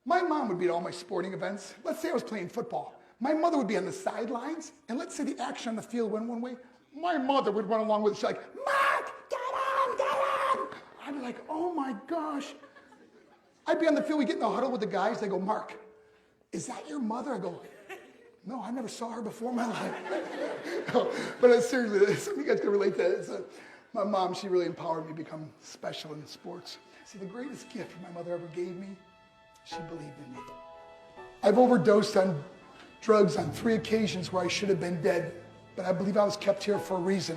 My mom would be at all my sporting events. Let's say I was playing football. My mother would be on the sidelines, and let's say the action on the field went one way. My mother would run along with it. She's like, Mark, get on, get on. I'd be like, oh my gosh. I'd be on the field, we get in the huddle with the guys. They go, Mark, is that your mother? I go, no, I never saw her before in my life. No, but seriously, some of you guys can relate to that. My mom, she really empowered me to become special in sports. See, the greatest gift my mother ever gave me, she believed in me. I've overdosed on drugs on 3 occasions where I should have been dead, but I believe I was kept here for a reason.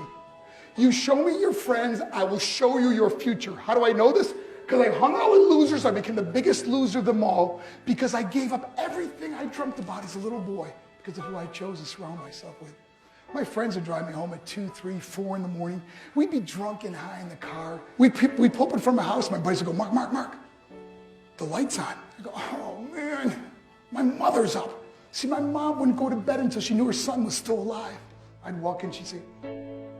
You show me your friends, I will show you your future. How do I know this? Because I hung out with losers. I became the biggest loser of them all because I gave up everything I dreamt about as a little boy because of who I chose to surround myself with. My friends would drive me home at 2, 3, 4 in the morning. We'd be drunk and high in the car. We'd pull up in front of my house. My buddies would go, Mark, Mark, Mark, the light's on. I go, oh man, my mother's up. See, my mom wouldn't go to bed until she knew her son was still alive. I'd walk in, she'd say,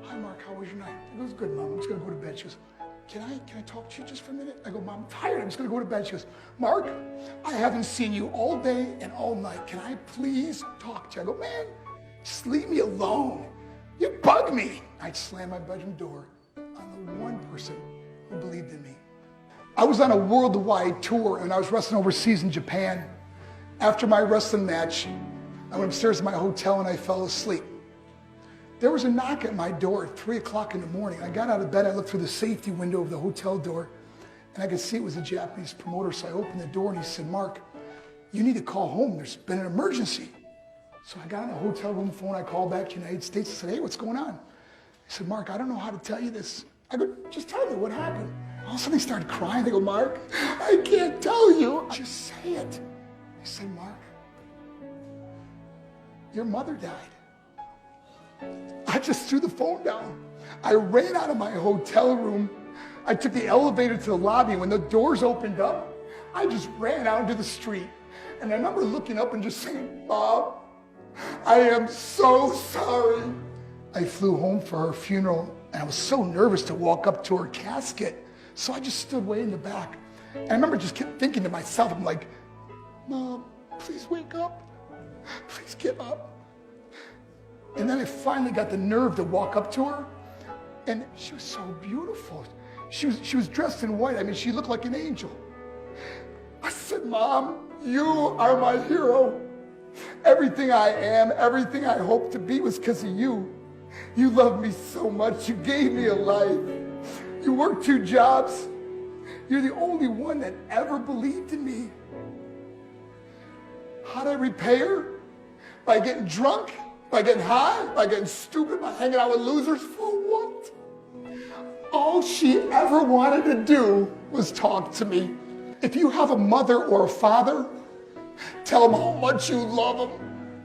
hi Mark, how was your night? I go, it was good, Mom, I'm just gonna go to bed. She goes, can I talk to you just for a minute? I go, Mom, I'm tired, I'm just gonna go to bed. She goes, Mark, I haven't seen you all day and all night. Can I please talk to you? I go, man, just leave me alone. You bug me. I'd slam my bedroom door on the one person who believed in me. I was on a worldwide tour and I was wrestling overseas in Japan. After my wrestling match, I went upstairs to my hotel and I fell asleep. There was a knock at my door at 3 o'clock in the morning. I got out of bed, I looked through the safety window of the hotel door, and I could see it was a Japanese promoter, so I opened the door and he said, Mark, you need to call home, there's been an emergency. So I got on the hotel room phone, I called back to the United States and said, hey, what's going on? He said, Mark, I don't know how to tell you this. I go, just tell me what happened. All of a sudden they started crying. They go, Mark, I can't tell you. Just say it. He said, Mark, your mother died. I just threw the phone down. I ran out of my hotel room. I took the elevator to the lobby. When the doors opened up, I just ran out into the street. And I remember looking up and just saying, Mom, I am so sorry. I flew home for her funeral and I was so nervous to walk up to her casket. So I just stood way in the back. And I remember just kept thinking to myself, I'm like, Mom, please wake up. Please get up. And then I finally got the nerve to walk up to her. And she was so beautiful. She was dressed in white. I mean, she looked like an angel. I said, Mom, you are my hero. Everything I am, everything I hope to be was because of you. You loved me so much. You gave me a life. You worked 2 jobs. You're the only one that ever believed in me. How did I repay her? By getting drunk? By getting high? By getting stupid? By hanging out with losers? For what? All she ever wanted to do was talk to me. If you have a mother or a father, tell them how much you love them.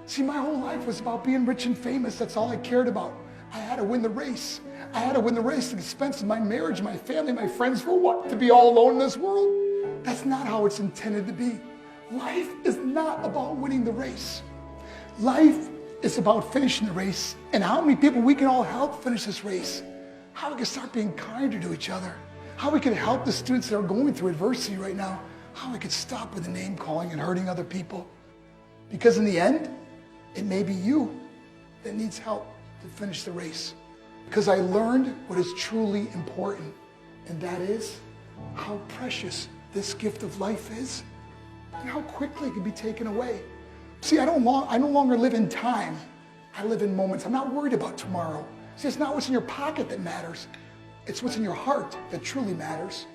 See, my whole life was about being rich and famous. That's all I cared about. I had to win the race. I had to win the race at the expense of my marriage, my family, my friends. For what? To be all alone in this world? That's not how it's intended to be. Life is not about winning the race. Life is about finishing the race and how many people we can all help finish this race. How we can start being kinder to each other. How we can help the students that are going through adversity right now. How we can stop with the name calling and hurting other people. Because in the end, it may be you that needs help to finish the race. Because I learned what is truly important, and that is how precious this gift of life is and how quickly it can be taken away. See, I no longer live in time. I live in moments. I'm not worried about tomorrow. See, it's not what's in your pocket that matters. It's what's in your heart that truly matters.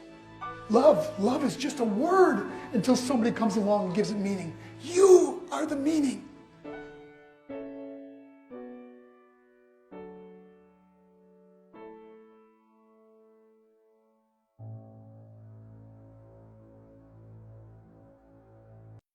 Love is just a word until somebody comes along and gives it meaning. You are the meaning.